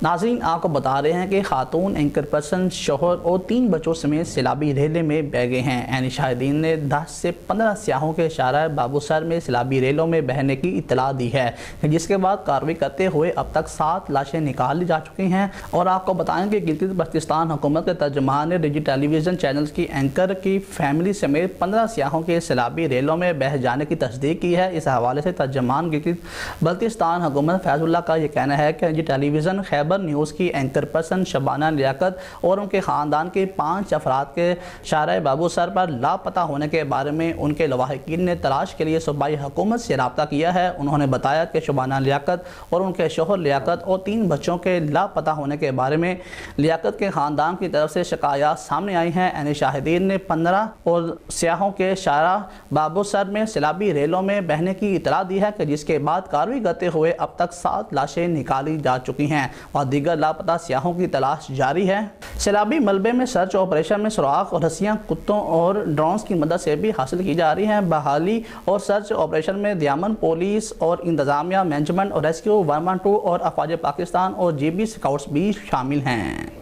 ناظرین آپ کو بتا رہے ہیں کہ خاتون اینکر پرسن شوہر اور 3 بچوں سمیت سیلابی ریلے میں بہہ گئے ہیں۔ عینی شاہدین نے 10 سے 15 سیاحوں کے شارع بابو سر میں سیلابی ریلوں میں بہنے کی اطلاع دی ہے، جس کے بعد کارروائی کرتے ہوئے اب تک 7 لاشیں نکال لی جا چکی ہیں۔ اور آپ کو بتائیں کہ گلگت بلتستان حکومت کے ترجمان نے ڈیجی ٹیلی ویژن چینلز کی اینکر کی فیملی سمیت 15 سیاحوں کے سیلابی ریلوں میں بہہ جانے کی تصدیق کی ہے۔ اس حوالے سے ترجمان گلگت بلتستان حکومت فیض اللہ کا یہ کہنا ہے کہ ڈیجی ٹیلی ویژن خیبر نیوز کی اینکر پرسن شبانہ لیاقت اور ان کے خاندان کے 5 افراد کے شارع بابو سر پر لاپتہ ہونے کے بارے میں ان کے لواحقین نے تلاش کے لیے صوبائی حکومت سے رابطہ کیا ہے۔ انہوں نے بتایا کہ شبانہ لیاقت اور ان کے شوہر لیاقت اور 3 بچوں کے لاپتہ ہونے کے بارے میں لیاقت کے خاندان کی طرف سے شکایات سامنے آئی ہیں۔ عینی شاہدین نے 15 اور سیاحوں کے شارع بابو سر میں سیلابی ریلوں میں بہنے کی اطلاع دی ہے، کہ جس کے بعد کارروائی کرتے ہوئے اب تک 7 لاشیں نکالی جا چکی ہیں اور دیگر لاپتہ سیاحوں کی تلاش جاری ہے۔ سیلابی ملبے میں سرچ آپریشن میں سراغ اور رسیاں کتوں اور ڈرونز کی مدد سے بھی حاصل کی جا رہی ہیں۔ بحالی اور سرچ آپریشن میں دیامن پولیس اور انتظامیہ مینجمنٹ اور ریسکیو 112 اور افواج پاکستان اور جی بی سکاؤٹس بھی شامل ہیں۔